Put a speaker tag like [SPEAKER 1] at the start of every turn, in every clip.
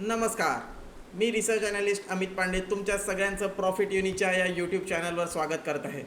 [SPEAKER 1] नमस्कार. मी research analyst Amit Pande तुमच्या सगळ्यांचं प्रॉफिट युनिच्या या यूट्यूब चॅनलवर स्वागत करत आहे.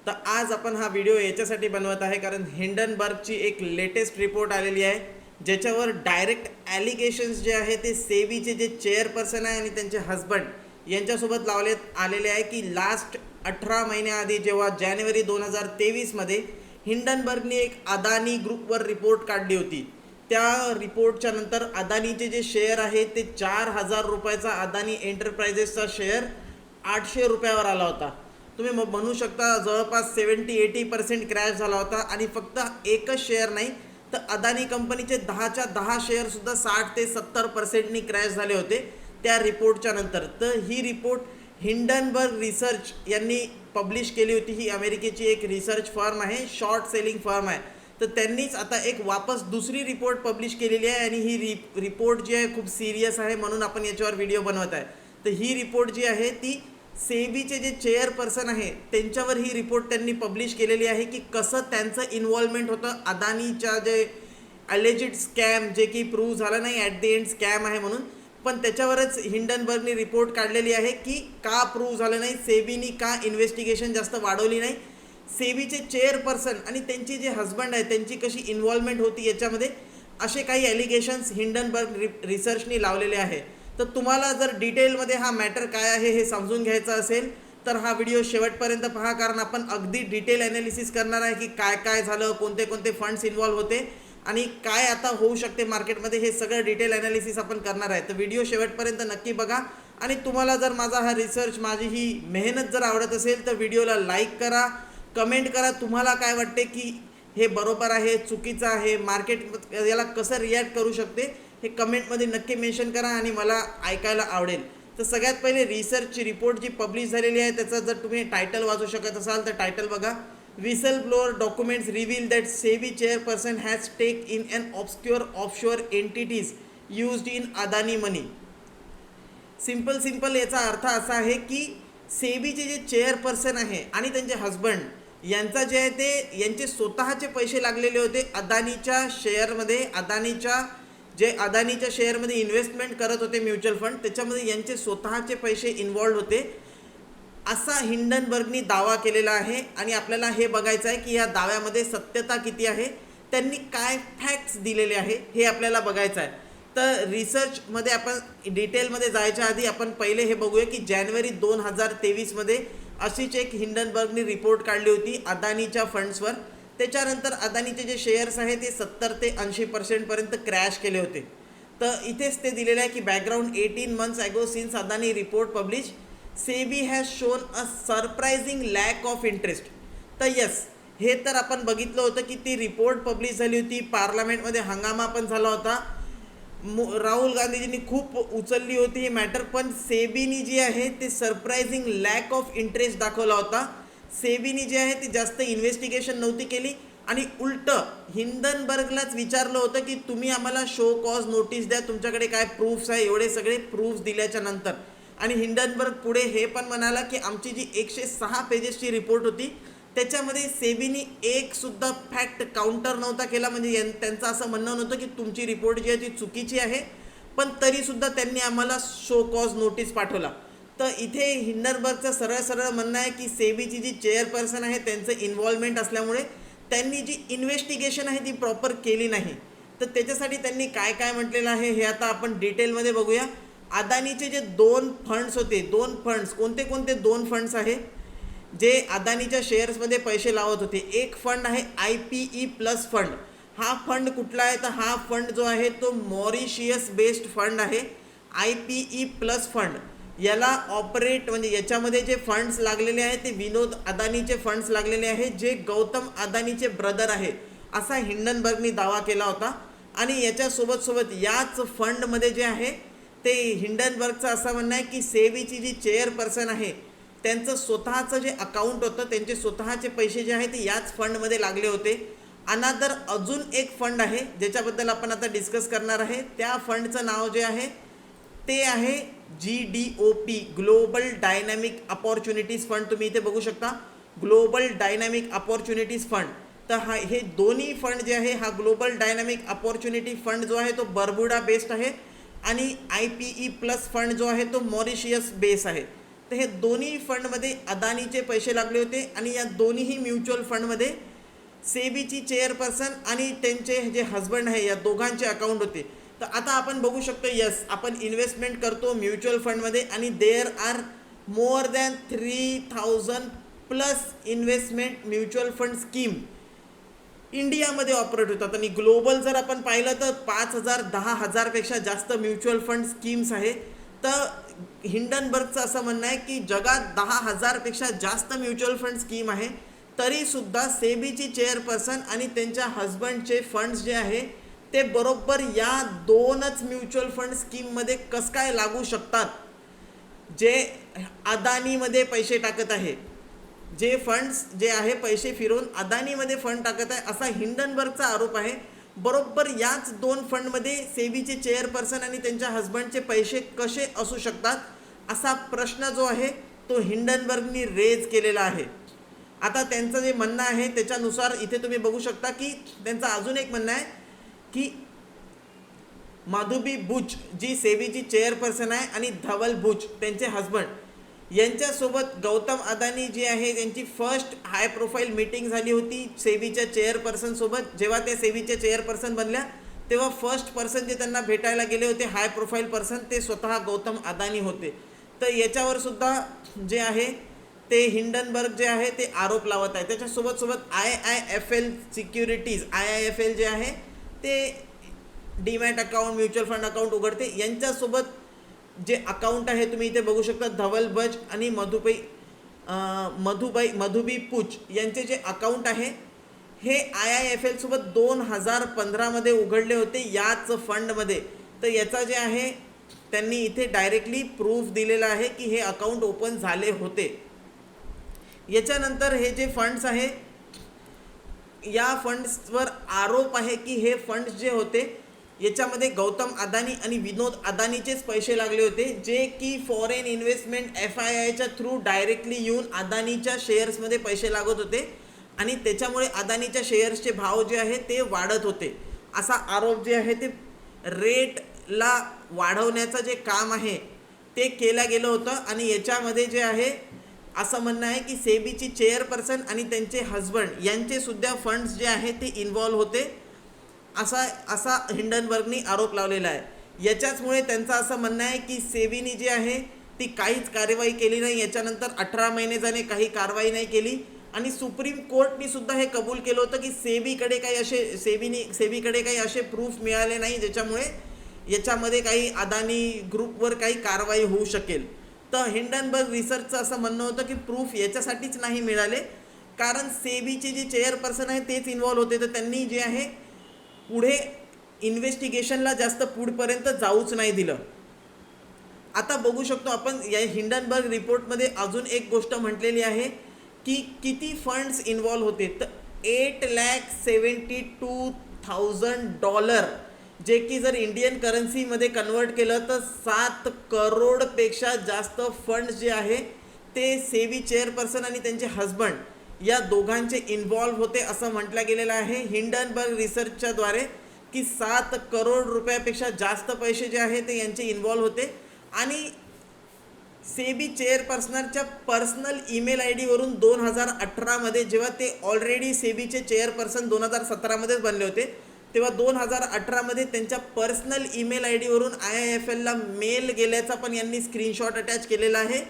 [SPEAKER 1] तर आज आपण हा व्हिडिओ याच्यासाठी बनवत आहे कारण हिंडनबर्गची एक लेटेस्ट रिपोर्ट आलेली आहे ज्याच्यावर डायरेक्ट ॲलिगेशन्स जे आहे ते सेबीचे जे चेअरपर्सन आहे आणि त्यांचे हजबंड यांच्यासोबत लावण्यात आलेले आहे की लास्ट 18 महिन्याआधी जेव्हा जानेवारी 2023मध्ये हिंडनबर्गने एक अदानी ग्रुपवर रिपोर्ट काढली होती. त्या रिपोर्टच्या नंतर अदानीचे जे शेअर आहे ते 4,000 रुपयाचा अदानी एंटरप्राइजेसचा शेअर 800 रुपयावर आला होता. तुम्ही म्हणू शकता जवळपास 70-80% क्रॅश झाला होता आणि फक्त एकच शेअर नाही तर अदानी कंपनीचे 10च्या 10 शेअरसुद्धा 60 ते 70%नी क्रॅश झाले होते त्या रिपोर्टच्या नंतर. तर ही रिपोर्ट हिंडनबर्ग रिसर्च यांनी पब्लिश केली होती. ही अमेरिकेची एक रिसर्च फर्म आहे, शॉर्ट सेलिंग फर्म आहे. तर त्यांनीच आता एक वापस दुसरी रिपोर्ट पब्लिश केलेली आहे आणि ही रिपोर्ट जी आहे खूप सिरियस आहे म्हणून आपण याच्यावर व्हिडिओ बनवत आहे. तर ही रिपोर्ट जी आहे ती सेबीचे जे चेअरपर्सन आहे त्यांच्यावर ही रिपोर्ट त्यांनी पब्लिश केलेली आहे की कसं त्यांचं इन्व्हॉल्वमेंट होतं अदानीच्या जे अलेजिड स्कॅम जे की प्रूव्ह झालं नाही ॲट द एंड स्कॅम आहे म्हणून, पण त्याच्यावरच हिंडनबर्गने रिपोर्ट काढलेली आहे की का प्रूव्ह झालं नाही, सेबीनी का इन्व्हेस्टिगेशन जास्त वाढवली नाही, सेबीचे चेअरपर्सन आणि त्यांची जे हजबंड आहे त्यांची कशी इन्व्हॉल्वमेंट होती याच्यामध्ये, असे काही ॲलिगेशन्स हिंडनबर्ग रिसर्चनी लावलेले आहे. तर तुम्हाला जर डिटेलमध्ये हा मॅटर काय आहे हे समजून घ्यायचं असेल तर हा व्हिडिओ शेवटपर्यंत पहा कारण आपण अगदी डिटेल ॲनालिसिस करणार आहे की काय काय झालं, कोणते कोणते फंड्स इन्व्हॉल्व होते आणि काय आता होऊ शकते मार्केटमध्ये, हे सगळं डिटेल ॲनालिसिस आपण करणार आहे. तर व्हिडिओ शेवटपर्यंत नक्की बघा आणि तुम्हाला जर माझा हा रिसर्च, माझी ही मेहनत जर आवडत असेल तर व्हिडिओला लाईक करा, कमेंट करा तुम्हाला काय वाटते की हे बरोबर आहे, चुकीचं आहे, मार्केट याला कसं रिॲक्ट करू शकते हे कमेंटमध्ये नक्की मेन्शन करा आणि मला ऐकायला आवडेल. तर सगळ्यात पहिले रिसर्चची रिपोर्ट जी पब्लिश झालेली आहे त्याचं जर तुम्ही टायटल वाचू शकत असाल तर टायटल बघा. Whistle blower documents reveal that SEBI chairperson has take in an obscure offshore entities used in Adani money. Simple याचा अर्थ असा आहे की सेबीचे जे चेअरपर्सन आहे आणि त्यांचे हजबंड यांचा जे आहे ते यांचे स्वतःचे पैसे लागलेले होते अदानीच्या शेअरमध्ये, अदानीच्या शेअरमध्ये इन्व्हेस्टमेंट करत होते म्युच्युअल फंड, त्याच्यामध्ये यांचे स्वतःचे पैसे इन्व्हॉल्व होते असा हिंडनबर्गनी दावा केलेला आहे. आणि आपल्याला हे बघायचं आहे की या दाव्यामध्ये सत्यता किती आहे, त्यांनी काय फॅक्ट्स दिलेले आहे हे आपल्याला बघायचं आहे. तर रिसर्चमध्ये आपण डिटेलमध्ये जायच्या आधी आपण पहिले हे बघूया की जानेवारी 2023मध्ये अशीच एक हिंडनबर्गनी रिपोर्ट काढली होती अदानीच्या फंड्सवर. त्याच्यानंतर अदानीचे जे शेअर्स आहे ते 70 ते 80% क्रॅश केले होते. तर इथेच ते दिलेलं आहे की background 18 months ago since Adani report publish SEBI has shown a surprising lack of interest. तर यस, हे तर आपण बघितलं होतं की ती रिपोर्ट पब्लिश झाली होती, पार्लमेंटमध्ये हंगामा पण झाला होता, राहुल गांधीजींनी खूप उचलली होती ही मॅटर, पण सेबीनी जी आहे ते सरप्रायझिंग लॅक ऑफ इंटरेस्ट दाखवला होता. सेबीनी जे आहे ती जास्त इन्व्हेस्टिगेशन नव्हती केली आणि उलटं हिंडनबर्गलाच विचारलं होतं की तुम्ही आम्हाला शो कॉज नोटीस द्या, तुमच्याकडे काय प्रूफ्स आहे. एवढे सगळे प्रूफ्स दिल्याच्या नंतर आणि हिंडनबर्ग पुढे हे पण म्हणाला की आमची जी 106 पेजेसची रिपोर्ट होती त्याच्यामध्ये सेबीनी एक सुद्धा फॅक्ट काउंटर नव्हता केला. म्हणजे त्यांचं असं म्हणणं नव्हतं की तुमची रिपोर्ट जी आहे ती चुकीची आहे, पण तरीसुद्धा त्यांनी आम्हाला शो कॉज नोटीस पाठवला. तर इथे हिंडनबर्गचं सरळ म्हणणं आहे की सेबीची जी चेअरपर्सन आहे त्यांचं इन्व्हॉल्वमेंट असल्यामुळे त्यांनी जी इन्व्हेस्टिगेशन आहे ती प्रॉपर केली नाही. तर त्याच्यासाठी त्यांनी काय काय म्हटलेलं आहे हे आता आपण डिटेलमध्ये बघूया. अदानीचे जे 2 फंड्स होते, 2 फंड्स कोणते 2 फंड्स आहे जे अदानीच्या शेअर्समध्ये पैसे लावत होते. एक फंड आहे IPE प्लस फंड. हा फंड कुठला आहे तर हा फंड जो आहे तो मॉरिशियस बेस्ड फंड आहे. IPE प्लस फंड याला ऑपरेट म्हणजे याच्यामध्ये जे फंड्स लागलेले आहेत ते विनोद अदानीचे फंड्स लागलेले आहेत जे गौतम अदानीचे ब्रदर आहे असा हिंडनबर्गनी दावा केला होता. आणि याच्यासोबत याच फंडमध्ये जे आहे ते हिंडनबर्गचं असं म्हणणं आहे की सेबीची जी चेअरपर्सन आहे त्यांचं स्वतःचं जे अकाउंट होतं, त्यांचे स्वतःचे पैसे जे आहे ते याच फंडमध्ये लागले होते. अनादर अजून एक फंड आहे ज्याच्याबद्दल आपण आता डिस्कस करणार आहे. त्या फंडचं नाव जे आहे ते आहे GDOP, global dynamic opportunities fund. तुम्ही इथे बघू शकता ग्लोबल डायनॅमिक अपॉर्च्युनिटीज फंड. तर हे दोन्ही फंड जे आहे, हा ग्लोबल डायनॅमिक अपॉर्च्युनिटी फंड जो आहे तो बर्बुडा बेस्ड आहे आणि IPE प्लस फंड जो आहे तो मॉरिशियस बेस आहे. तर हे दोन्ही फंडमध्ये अदानीचे पैसे लागले होते आणि या दोन्हीही म्युच्युअल फंडमध्ये सेबीची चेअरपर्सन आणि त्यांचे जे हजबंड आहे या दोघांचे अकाउंट होते. तर आता आपण बघू शकतो, यस, आपण इन्व्हेस्टमेंट करतो म्युच्युअल फंडमध्ये आणि there are more than 3000 plus investment mutual fund scheme इंडियामध्ये ऑपरेट होतात. आणि ग्लोबल जर आपण पाहिलं तर 5000 10,000पेक्षा जास्त म्युच्युअल फंड स्कीम्स आहे. तर हिंडनबर्गचं असं म्हणणं आहे की जगात 10,000पेक्षा जास्त म्युच्युअल फंड स्कीम आहे, तरीसुद्धा सेबीची चेअरपर्सन आणि त्यांच्या हजबंडचे फंड्स जे आहे ते बरोबर या दोनच म्युच्युअल फंड स्कीममध्ये कसं काय लागू शकतात, जे अदानीमध्ये पैसे टाकत आहे, जे फंड्स जे आहे पैसे फिरवून अदानीमध्ये फंड टाकत आहे, असा हिंडनबर्गचा आरोप आहे. बरोबर याच दोन फंडमध्ये सेबीचे चेअरपर्सन आणि त्यांच्या हजबंडचे पैसे कसे असू शकतात, असा प्रश्न जो आहे तो हिंडनबर्गनी रेज केलेला आहे. आता त्यांचं जे म्हणणं आहे त्याच्यानुसार इथे तुम्ही बघू शकता की त्यांचं अजून एक म्हणणं आहे की माधुबी बुच जी सेबीची चेअरपर्सन आहे आणि धवल बुच त्यांचे हजबंड यांच्यासोबत गौतम अदानी जी आहे त्यांची फर्स्ट हाय प्रोफाईल मीटिंग झाली होती सेबीच्या चेअरपर्सनसोबत. जेव्हा ते सेबीच्या चेअरपर्सन बनल्या तेव्हा फर्स्ट पर्सन जे त्यांना भेटायला गेले होते हाय प्रोफाईल पर्सन ते स्वतः गौतम अदानी होते. तर याच्यावर सुद्धा जे आहे ते हिंडनबर्ग जे आहे ते आरोप लावत आहे. त्याच्यासोबत IIFL सिक्युरिटीज IIFL जे आहे ते demat account mutual fund account उघडते. यांच्यासोबत जे अकाउंट आहे तुम्ही इथे बघू शकता, धवल बज आणि मधुबी पूच यांचे जे अकाउंट आहे हे IIFL सोबत 2015मध्ये उघडले होते याच फंडमध्ये. तर याचा जे आहे त्यांनी इथे डायरेक्टली प्रूफ दिलेला आहे की हे अकाउंट ओपन झाले होते. याच्यानंतर हे जे फंड्स आहे या फंड्सवर आरोप आहे की हे फंड्स जे होते याच्यामध्ये गौतम अदानी आणि विनोद अदानीचेच पैसे लागले होते, जे की फॉरेन इन्व्हेस्टमेंट FIIच्या थ्रू डायरेक्टली येऊन अदानीच्या शेअर्समध्ये पैसे लागत होते आणि त्याच्यामुळे अदानीच्या शेअर्सचे भाव जे आहे ते वाढत होते. असा आरोप जे आहे ते रेटला वाढवण्याचं जे काम आहे ते केलं गेलं होतं. आणि याच्यामध्ये जे आहे असं म्हणणं आहे की सेबीची चेअरपर्सन आणि त्यांचे हजबंड यांचे सुद्धा फंड्स जे आहे ते इन्व्हॉल्व होते, असा हिंडनबर्गनी आरोप लावलेला आहे. याच्याचमुळे त्यांचं असं म्हणणं आहे की सेबीनी जे आहे ती काहीच कार्यवाही केली नाही. याच्यानंतर 18 महिने झाले काही कारवाई नाही केली आणि सुप्रीम कोर्टनी सुद्धा हे कबूल केलं होतं की सेबीकडे काही असे प्रूफ मिळाले नाही ज्याच्यामुळे याच्यामध्ये काही अदानी ग्रुपवर काही कारवाई होऊ शकेल. तर हिंडनबर्ग रिसर्चचं असं म्हणणं होतं की प्रूफ याच्यासाठीच नाही मिळाले कारण सेबीचे जे चेअरपर्सन आहे तेच इन्व्हॉल्व होते. तर त्यांनी जे आहे पुढे इन्व्हेस्टिगेशनला जास्त पुढपर्यंत जाऊच नाही दिलं. आता बघू शकतो आपण या हिंडनबर्ग रिपोर्टमध्ये अजून एक गोष्ट म्हटलेली आहे की किती फंड्स इन्व्हॉल्व होते. तर $8,72,000 जे की जर इंडियन करन्सीमध्ये कन्वर्ट केलं तर 7 करोडपेक्षा जास्त फंड्स जे आहे ते सेबी चेअरपर्सन आणि त्यांचे हजबंड या दोघांचे इन्व्हॉल्व होते असं म्हटलं गेलेलं आहे हिंडनबर्ग रिसर्चच्या द्वारे की 7 करोड रुपयापेक्षा जास्त पैसे जे आहे ते यांचे इन्व्हॉल्व होते. आणि सेबी चेअरपर्सनच्या पर्सनल ईमेल ID वरून 2018मध्ये जेव्हा ते ऑलरेडी सेबीचे चेअरपर्सन 2017मध्येच बनले होते तेव्हा 2018मध्ये त्यांच्या पर्सनल ईमेल ID वरून IIFLला मेल गेल्याचा पण यांनी स्क्रीनशॉट अटॅच केलेला आहे,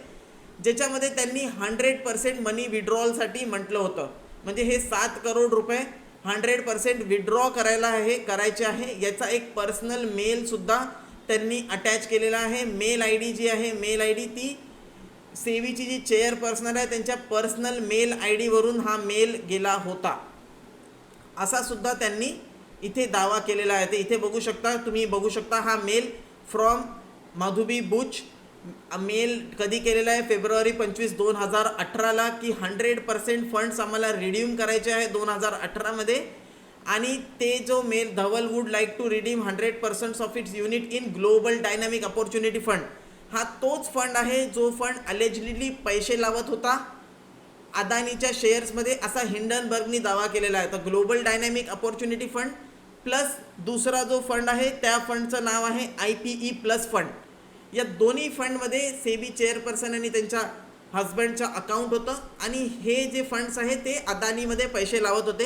[SPEAKER 1] ज्याच्यामध्ये त्यांनी 100% मनी विड्रॉलसाठी म्हटलं होतं. म्हणजे हे 7 करोड रुपये 100% विड्रॉ करायचे आहे याचा एक पर्सनल मेलसुद्धा त्यांनी अटॅच केलेला आहे. मेल ID जी आहे मेल ID ती सेबीची जी चेअरपर्सन आहे त्यांच्या पर्सनल मेल ID वरून हा मेल गेला होता असा सुद्धा त्यांनी इथे दावा केलेला आहे. ते इथे तुम्ही बघू शकता हा मेल फ्रॉम माधुबी बुच मेल कधी केलेला आहे फेब्रुवारी 25, 2018ला की 100% फंड्स आम्हाला रिडीम करायचे आहे 2018मध्ये. आणि ते जो मेल Dhawal would like to redeem 100% of its unit in global dynamic opportunity fund हा तोच फंड आहे जो फंड अलेजली पैसे लावत होता अदानीच्या शेअर्समध्ये असा हिंडनबर्गनी दावा केलेला आहे. तर global dynamic opportunity fund plus दुसरा जो फंड आहे त्या फंडचं नाव आहे IPE प्लस फंड. या दोन्ही फंडमध्ये सेबी चेअरपर्सन आणि त्यांच्या हजबंडचं अकाउंट होतं आणि हे जे फंड्स आहे ते अदानीमध्ये पैसे लावत होते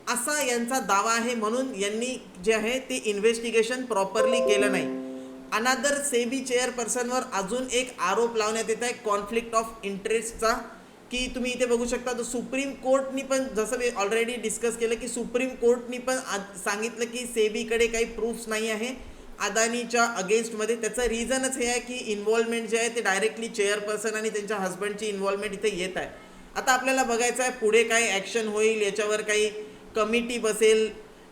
[SPEAKER 1] असा यांचा दावा आहे. म्हणून यांनी जे आहे ते इन्व्हेस्टिगेशन प्रॉपरली केलं नाही. अनादर सेबी चेअरपर्सनवर अजून एक आरोप लावण्यात येत आहे कॉन्फ्लिक्ट ऑफ इंटरेस्टचा, की तुम्ही इथे बघू शकता. तर सुप्रीम कोर्टनी पण, जसं मी ऑलरेडी डिस्कस केलं, की सुप्रीम कोर्टनी पण सांगितलं की सेबीकडे काही प्रूफ्स नाही आहे अदानीच्या अगेन्स्टमध्ये. त्याचं रिझनच हे आहे की इन्व्हॉल्वमेंट जे आहे ते डायरेक्टली चेअरपर्सन आणि त्यांच्या हजबंडची इन्व्हॉल्वमेंट इथे येत आहे. आता आपल्याला बघायचं आहे पुढे काय ॲक्शन होईल, याच्यावर काही कमिटी बसेल,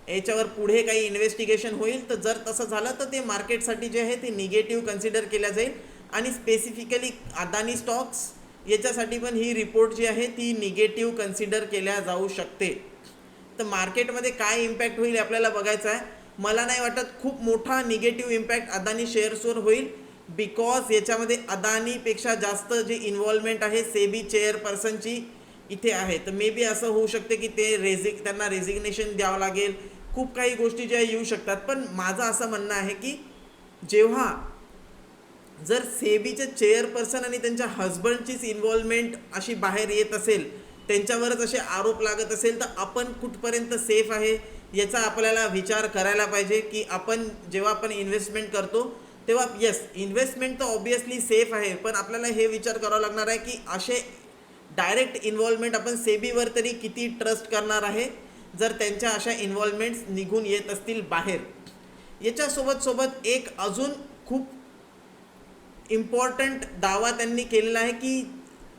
[SPEAKER 1] याच्यावर पुढे काही इन्व्हेस्टिगेशन होईल. तर जर तसं झालं तर ते मार्केटसाठी जे आहे ते निगेटिव्ह कन्सिडर केल्या जाईल आणि स्पेसिफिकली अदानी स्टॉक्स याच्यासाठी पण ही रिपोर्ट जी आहे ती निगेटिव्ह कन्सिडर केल्या जाऊ शकते. तर मार्केटमध्ये काय इम्पॅक्ट होईल आपल्याला बघायचं आहे. मला नाही वाटत खूप मोठा निगेटिव्ह इम्पॅक्ट अदानी शेअर्सवर होईल, बिकॉज याच्यामध्ये अदानीपेक्षा जास्त जे इन्व्हॉल्वमेंट आहे सेबी चेअरपर्सनची इथे आहे. तर मे बी असं होऊ शकते की ते त्यांना रेझिग्नेशन द्यावं लागेल, खूप काही गोष्टी ज्या येऊ शकतात. पण माझं असं म्हणणं आहे की जेव्हा जर सेबीचे चेअरपर्सन आणि त्यांच्या हजबंडचीच इन्व्हॉल्वमेंट अशी बाहेर येत असेल, त्यांच्यावरच असे आरोप लागत असेल, तर आपण कुठपर्यंत सेफ आहे याचा आपल्याला विचार करायला पाहिजे. की जेव्हा आपण इन्व्हेस्टमेंट करतो तेव्हा येस, इन्व्हेस्टमेंट तर ऑब्वियसली सेफ आहे, पण आपल्याला हे विचार करावा लागणार आहे की असे डायरेक्ट इन्व्हॉल्वमेंट आपण सेबीवर तरी किती ट्रस्ट करणार आहे जर त्यांच्या अशा इन्व्हॉल्वमेंट्स निघून येत असतील बाहेर. याच्यासोबत एक अजून खूप इम्पॉर्टंट दावा त्यांनी केलेला आहे की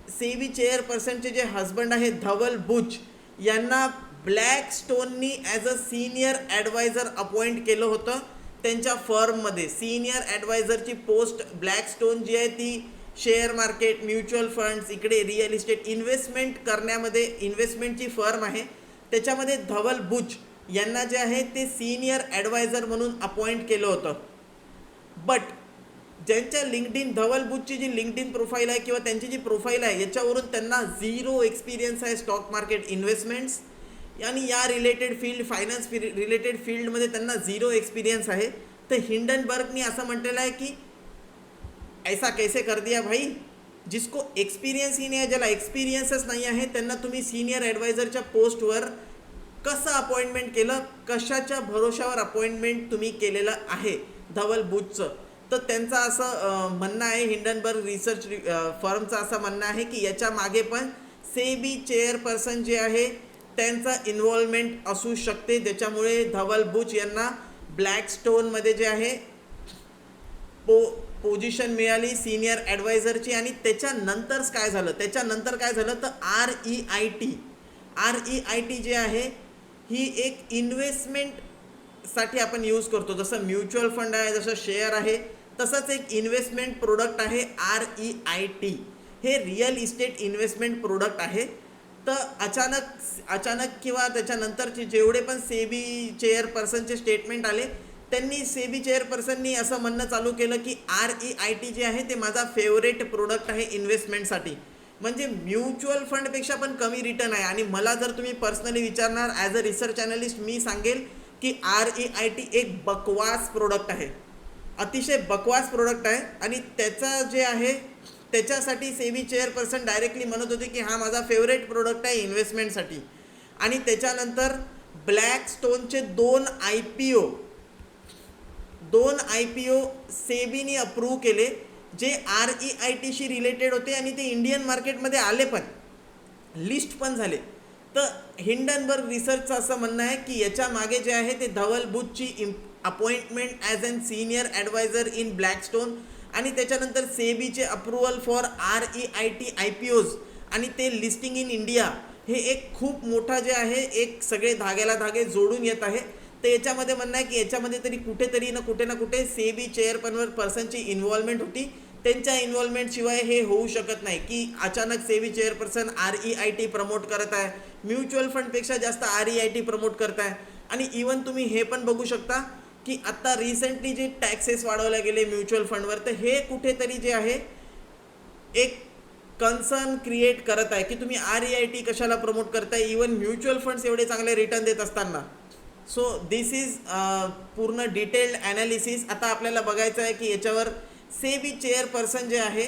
[SPEAKER 1] सेबी चेअरपर्सनचे जे हजबंड आहे धवल बुच यांना ब्लॅकस्टोननी as a senior advisor appoint केलं होतं त्यांच्या फर्ममध्ये. सिनियर ॲडवायझरची पोस्ट ब्लॅकस्टोन जी आहे ती शेअर मार्केट, म्युच्युअल फंड्स, इकडे रिअल इस्टेट इन्व्हेस्टमेंट करण्यामध्ये इन्व्हेस्टमेंटची फर्म आहे. त्याच्यामध्ये धवल बुच यांना जे आहे ते सिनियर ॲडवायझर म्हणून अपॉइंट केलं होतं. बट ज्यांच्या धवल बुचची जी लिंक्डइन प्रोफाईल आहे किंवा त्यांची जी प्रोफाईल आहे याच्यावरून त्यांना झिरो एक्सपिरियन्स आहे स्टॉक मार्केट इन्व्हेस्टमेंट्स आणि या रिलेटेड फील्ड, फायनान्स रिलेटेड फील्डमध्ये त्यांना झिरो एक्सपिरियन्स आहे. तर हिंडनबर्गनी असं म्हटलेलं आहे की ऐसा कैसे कर दिया भाई, जिसको एक्सपिरियन्स ही नाही आहे, ज्याला एक्सपिरियन्सच नाही आहे, त्यांना तुम्ही सिनियर ॲडवायझरच्या पोस्टवर कसं अपॉइंटमेंट केलं, कशाच्या भरोशावर अपॉइंटमेंट तुम्ही केलेलं आहे धवल बुचचं. तर त्यांचं असं म्हणणं आहे, हिंडनबर्ग रिसर्च फर्मचं असं म्हणणं आहे की याच्या मागे पण सेबी चेअरपर्सन जे आहे त्यांचा इन्व्हॉल्वमेंट असू शकते. त्याच्यामुळे धवल बुच यांना ब्लॅकस्टोनमध्ये जे आहे पोझिशन मिळाली सिनियर ॲडवायझरची. आणि त्याच्यानंतर काय झालं तर REIT जे आहे ही एक इन्व्हेस्टमेंटसाठी आपण यूज करतो. जसं म्युच्युअल फंड आहे, जसं शेअर आहे, तसंच एक इन्व्हेस्टमेंट प्रोडक्ट आहे REIT. हे रिअल इस्टेट इन्व्हेस्टमेंट प्रोडक्ट आहे. तर अचानक किंवा त्याच्यानंतरचे जेवढे पण सेबी चेअरपर्सनचे स्टेटमेंट आले त्यांनी सेबी चेअरपर्सननी असं म्हणणं चालू केलं की REIT जे आहे ते माझा फेवरेट प्रोडक्ट आहे इन्व्हेस्टमेंटसाठी. म्हणजे म्युच्युअल फंडपेक्षा पण कमी रिटर्न आहे. आणि मला जर तुम्ही पर्सनली विचारणार ॲज अ रिसर्च ॲनालिस्ट, मी सांगेल की REIT एक बकवास प्रोडक्ट आहे, अतिशय बकवास प्रोडक्ट आहे. आणि त्याचा जे आहे त्याच्यासाठी सेबी चेअरपर्सन डायरेक्टली म्हणत होते की हा माझा फेवरेट प्रोडक्ट आहे इन्व्हेस्टमेंटसाठी. आणि त्याच्यानंतर ब्लॅकस्टोनचे दोन IPO सेबीनी अप्रूव्ह केले जे REITशी रिलेटेड होते आणि ते इंडियन मार्केटमध्ये आले पण, लिस्ट पण झाले. तर हिंडनबर्ग रिसर्चचं असं म्हणणं आहे की याच्या मागे जे आहे ते धवल बुचची appointment as an senior advisor in Blackstone आणि त्याच्यानंतर सेबीचे अप्रुव्हल फॉर REIT IPOज आणि ते लिस्टिंग इन इंडिया, हे एक खूप मोठा जे आहे एक सगळे धाग्याला धागे जोडून येत आहे. तर याच्यामध्ये म्हणणं आहे की याच्यामध्ये तरी कुठे ना कुठे सेबी चेअरपर्सनची इन्व्हॉल्वमेंट होती. त्यांच्या इन्व्हॉल्वमेंटशिवाय हे होऊ शकत नाही की अचानक सेबी चेअरपर्सन REIT प्रमोट करत आहे, म्युच्युअल फंडपेक्षा जास्त REIT प्रमोट करत आहे. आणि इवन तुम्ही हे पण बघू शकता की आत्ता रिसेंटली जे टॅक्सेस वाढवले गेले म्युच्युअल फंडवर, तर हे कुठेतरी जे आहे एक कन्सर्न क्रिएट करत आहे की तुम्ही REIT कशाला प्रमोट करताय, इवन म्युच्युअल फंड्स एवढे चांगले रिटर्न देत असताना. सो दिस इज पूर्ण डिटेल्ड ॲनालिसिस. आता आपल्याला बघायचं आहे की याच्यावर सेबी चेअरपर्सन जे आहे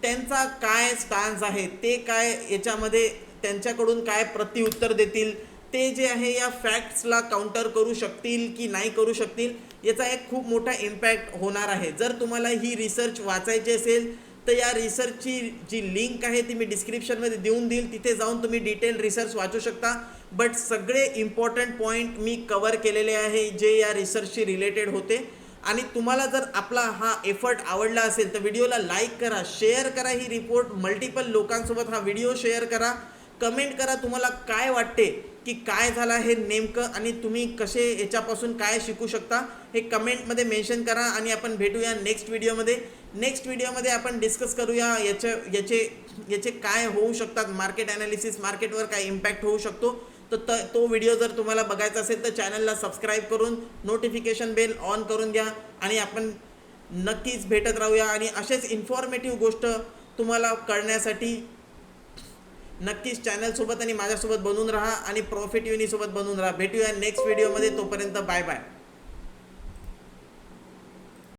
[SPEAKER 1] त्यांचा काय स्टान्स आहे, ते काय याच्यामध्ये त्यांच्याकडून काय प्रत्युत्तर देतील, ते जे आहे या फॅक्ट्सला काउंटर करू शकतील की नाही करू शकतील, याचा एक खूप मोठा इम्पॅक्ट होणार आहे. जर तुम्हाला ही रिसर्च वाचायची असेल तर या रिसर्चची जी लिंक आहे ती मी डिस्क्रिप्शनमध्ये देऊन देईल, तिथे जाऊन तुम्ही डिटेल रिसर्च वाचू शकता. बट सगळे इम्पॉर्टंट पॉईंट मी कवर केलेले आहे जे या रिसर्चशी रिलेटेड होते. आणि तुम्हाला जर आपला हा एफर्ट आवडला असेल तर व्हिडिओला लाईक करा, शेअर करा, ही रिपोर्ट मल्टिपल लोकांसोबत हा व्हिडिओ शेअर करा, कमेंट करा तुम्हाला काय वाटते की काय झालं हे नेमकं आणि तुम्ही कसे याच्यापासून काय शिकू शकता हे कमेंटमध्ये मेन्शन करा. आणि आपण भेटूया नेक्स्ट व्हिडिओमध्ये. नेक्स्ट व्हिडिओमध्ये आपण डिस्कस करूया याचे काय होऊ शकतात, मार्केट ॲनालिसिस, मार्केटवर काय इम्पॅक्ट होऊ शकतो. तर तो व्हिडिओ जर तुम्हाला बघायचा असेल तर चॅनलला सबस्क्राईब करून नोटिफिकेशन बेल ऑन करून द्या आणि आपण नक्कीच भेटत राहूया. आणि असेच इन्फॉर्मेटिव्ह गोष्ट तुम्हाला कळण्यासाठी नक्कीच चॅनलसोबत आणि माझ्यासोबत बनून राहा आणि प्रॉफिट युनीसोबत बनून राहा. भेटूया नेक्स्ट व्हिडिओमध्ये. तोपर्यंत बाय बाय.